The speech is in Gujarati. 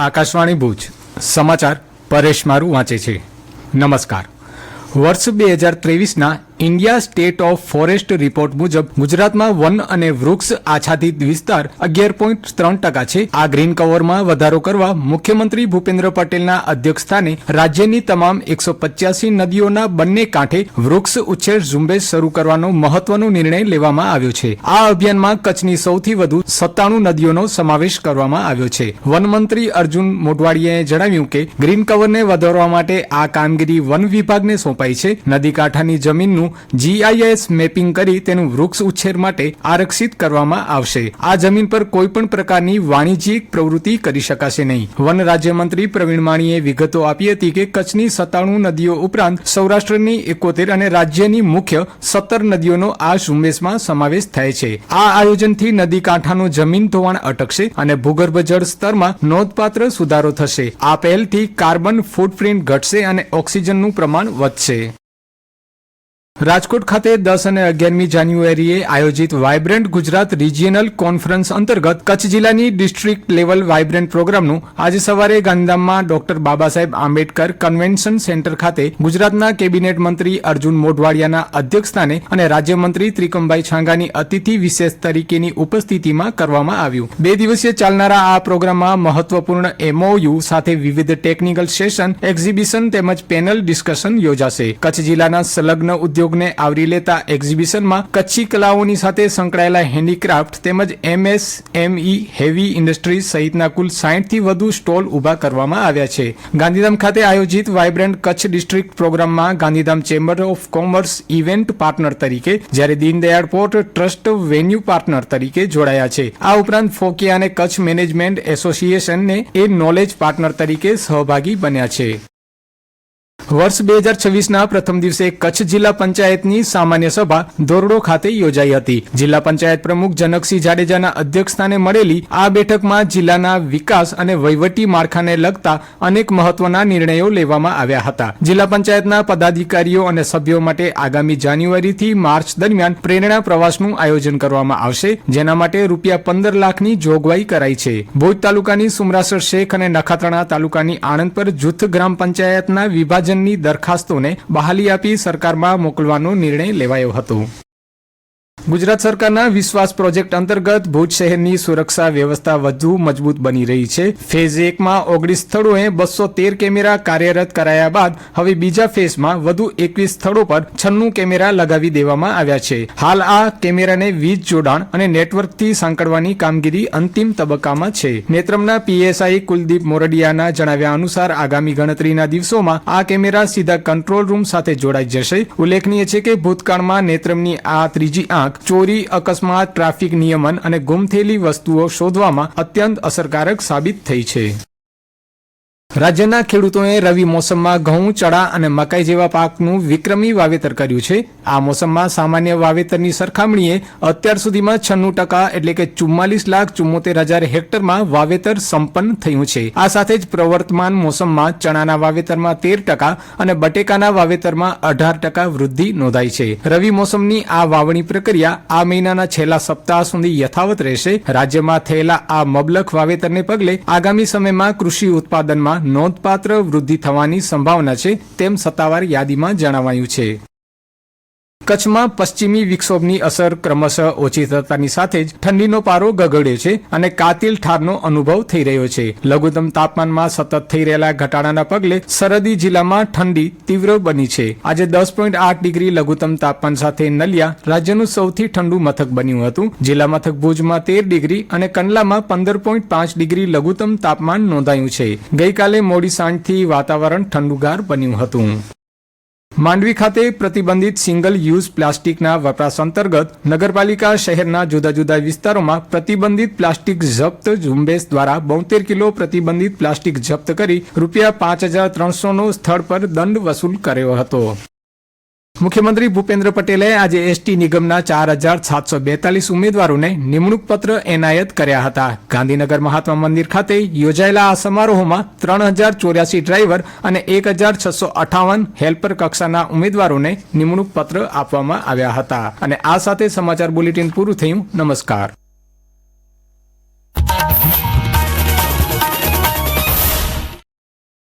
આકાશવાણી ભુજ સમાચાર પરેશ મારું વાંચે છે. નમસ્કાર. વર્ષ 2023ના India state of forest report મુજબ ગુજરાતમાં વન અને વૃક્ષ આચ્છાદિત વિસ્તાર 11.3% છે. આ ગ્રીન કવરમાં વધારો કરવા મુખ્યમંત્રી ભૂપેન્દ્ર પટેલના અધ્યક્ષસ્થાને રાજ્યની તમામ 185 નદીઓના બંને કાંઠે વૃક્ષ ઉછેર ઝુંબેશ શરૂ કરવાનો મહત્વનો નિર્ણય લેવામાં આવ્યો છે. આ અભિયાનમાં કચ્છની સૌથી વધુ 97 નદીઓનો સમાવેશ કરવામાં આવ્યો છે. વનમંત્રી અર્જુન મોઢવાડિયાએ જણાવ્યું કે ગ્રીન કવરને વધારવા માટે આ કામગીરી વન વિભાગને સોંપાઈ છે. નદી કાંઠાની જમીનનું GIS મેપિંગ કરી તેનું વૃક્ષ ઉછેર માટે આરક્ષિત કરવામાં આવશે. આ જમીન પર કોઈપણ પ્રકારની વાણિજ્યિક પ્રવૃત્તિ કરી શકાશે નહીં. વન રાજ્યમંત્રી પ્રવીણ માણીએ વિગતો આપી હતી કે કચ્છની 97 નદીઓ ઉપરાંત સૌરાષ્ટ્રની 71 અને રાજ્યની મુખ્ય 17 નદીઓનો આ ઝુંબેશમાં સમાવેશ થાય છે. આ આયોજનથી નદી કાંઠાનું જમીન ધોવાણ અટકશે અને ભૂગર્ભ જળ સ્તરમાં નોંધપાત્ર સુધારો થશે. આ પહેલથી કાર્બન ફૂટપ્રિન્ટ ઘટશે અને ઓક્સિજનનું પ્રમાણ વધશે. રાજકોટ ખાતે 10 અને 11મી જાન્યુઆરીએ આયોજિત વાયબ્રન્ટ ગુજરાત રિજિયનલ કોન્ફરન્સ અંતર્ગત કચ્છ જિલ્લાની ડિસ્ટ્રિક્ટ લેવલ વાયબ્રન્ટ પ્રોગ્રામનું આજે સવારે ગાંધીધામમાં doctor Babasaheb Ambedkar convention centre ખાતે ગુજરાતના કેબિનેટ મંત્રી અર્જુન મોઢવાડિયાના અધ્યક્ષસ્થાને અને રાજ્યમંત્રી ત્રિકમભાઈ છાંગાની અતિથિ વિશેષ તરીકેની ઉપસ્થિતિમાં કરવામાં આવ્યું. 2 દિવસીય ચાલનારા આ પ્રોગ્રામમાં મહત્વપૂર્ણ MOU સાથે વિવિધ ટેકનિકલ સેશન, એક્ઝિબિશન તેમજ પેનલ ડિસ્કશન યોજાશે. કચ્છ જિલ્લાના સંલગ્ન ઉદ્યોગને આવરી લેતા એક્ઝિબિશનમાં કચ્છી કલાઓની સાથે સંકળાયેલા હેન્ડીક્રાફ્ટ તેમજ MSME હેવી ઇન્ડસ્ટ્રીઝ સહિતના કુલ 60 થી વધુ સ્ટોલ ઉભા કરવામાં આવ્યા છે. ગાંધીધામ ખાતે આયોજિત વાયબ્રન્ટ કચ્છ ડિસ્ટ્રિક્ટ પ્રોગ્રામમાં Gandhidham chamber of commerce event partner તરીકે જ્યારે Deendayal port trust venue partner તરીકે જોડાયા છે. આ ઉપરાંત ફોકિયા અને કચ્છ મેનેજમેન્ટ એસોસિએશનને એ નોલેજ પાર્ટનર તરીકે સહભાગી બન્યા છે. વર્ષ 2026ના પ્રથમ દિવસે કચ્છ જિલ્લા પંચાયતની સામાન્ય સભા ધોરડો ખાતે યોજાઈ હતી. જિલ્લા પંચાયત પ્રમુખ જનકસિંહ જાડેજાના અધ્યક્ષસ્થાને મળેલી આ બેઠકમાં જિલ્લાના વિકાસ અને વહીવટી માળખાને લગતા અનેક મહત્વના નિર્ણયો લેવામાં આવ્યા હતા. જિલ્લા પંચાયતના પદાધિકારીઓ અને સભ્યો માટે આગામી જાન્યુઆરીથી માર્ચ દરમિયાન પ્રેરણા પ્રવાસનું આયોજન કરવામાં આવશે, જેના માટે ₹15 લાખની જોગવાઈ કરાઈ છે. ભુજ તાલુકાની સુમરાસર શેખ અને નખાત્રાણા તાલુકાની આણંદપર જૂથ ગ્રામ પંચાયતના વિભાજન ની દરખાસ્તોને બહાલી આપી સરકારમાં મોકલવાનો નિર્ણય લેવાયો હતો. ગુજરાત સરકારના વિશ્વાસ પ્રોજેક્ટ અંતર્ગત ભુજ શહેરની સુરક્ષા વ્યવસ્થા વધુ મજબૂત બની રહી છે. ફેઝ 1માં 19 સ્થળોએ 213 કેમેરા કાર્યરત કરાયા બાદ હવે બીજા ફેઝમાં વધુ 21 સ્થળો પર 96 કેમેરા લગાવી દેવામાં આવ્યા છે. હાલ આ કેમેરાને વીજ જોડાણ અને નેટવર્કથી સાંકળવાની કામગીરી અંતિમ તબક્કામાં છે. નેત્રમના PSI કુલદીપ મોરડિયાના જણાવ્યા અનુસાર આગામી ગણતરીના દિવસોમાં આ કેમેરા સીધા કંટ્રોલ રૂમ સાથે જોડાઈ જશે. ઉલ્લેખનીય છે કે ભૂતકાળમાં નેત્રમની આ ત્રીજી આંખ ચોરી, અકસ્માત, ટ્રાફિક નિયમન અને ગુમ થયેલી વસ્તુઓ શોધવામાં અત્યંત અસરકારક સાબિત થઈ છે. રાજ્યના ખેડૂતોએ રવિ મોસમમાં ઘઉં, ચણા અને મકાઈ જેવા પાકનું વિક્રમી વાવેતર કર્યું છે. આ મોસમમાં સામાન્ય વાવેતરની સરખામણીએ અત્યાર સુધીમાં 96% એટલે કે 44,74,000 હેક્ટરમાં વાવેતર સંપન્ન થયું છે. આ સાથે જ પ્રવર્તમાન મોસમમાં ચણાના વાવેતરમાં 13% અને બટેકાના વાવેતરમાં 18% વૃદ્ધિ નોંધાઈ છે. રવિ મોસમની આ વાવણી પ્રક્રિયા આ મહિનાના છેલ્લા સપ્તાહ સુધી યથાવત રહેશે. રાજ્યમાં થયેલા આ મબલખ વાવેતરને પગલે આગામી સમયમાં કૃષિ ઉત્પાદનમાં નોંધપાત્ર વૃદ્ધિ થવાની સંભાવના છે, તેમ સત્તાવાર યાદીમાં જણાવાયું છે. કચ્છમાં પશ્ચિમી વિક્ષોભની અસર ક્રમશઃ ઓછી થતાની સાથે જ ઠંડીનો પારો ગગડ્યો છે અને કાતિલ ઠારનો અનુભવ થઈ રહ્યો છે. લઘુત્તમ તાપમાનમાં સતત થઈ રહેલા ઘટાડાના પગલે સરહદી જિલ્લામાં ઠંડી તીવ્ર બની છે. આજે 10.8 ડિગ્રી લઘુત્તમ તાપમાન સાથે નલિયા રાજ્યનું સૌથી ઠંડુ મથક બન્યું હતું. જિલ્લા મથક ભુજમાં 13 ડિગ્રી અને કંડલામાં 15.5 ડિગ્રી લઘુત્તમ તાપમાન નોંધાયું છે. ગઈકાલે મોડી સાંજથી વાતાવરણ ઠંડુગાર બન્યું હતું. માંડવી ખાતે પ્રતિબંધિત સિંગલ યુઝ પ્લાસ્ટિકના વપરાશ અંતર્ગત નગરપાલિકા શહેરના જુદા જુદા વિસ્તારોમાં પ્રતિબંધિત પ્લાસ્ટિક જપ્ત ઝુંબેશ દ્વારા 72 કિલો પ્રતિબંધિત પ્લાસ્ટિક જપ્ત કરી ₹5,300નો સ્થળ પર દંડ વસૂલ કર્યો હતો. મુખ્યમંત્રી ભૂપેન્દ્ર પટેલે આજે એસટી નિગમના 4,742 ઉમેદવારોને નિમણૂક પત્ર એનાયત કર્યા હતા. ગાંધીનગર મહાત્મા મંદિર ખાતે યોજાયેલા આ સમારોહમાં 3,084 ડ્રાઈવર અને 1,658 હેલ્પર કક્ષાના ઉમેદવારોને નિમણૂક પત્ર આપવામાં આવ્યા હતા. અને આ સાથે સમાચાર બુલેટિન પૂરું થયું. નમસ્કાર.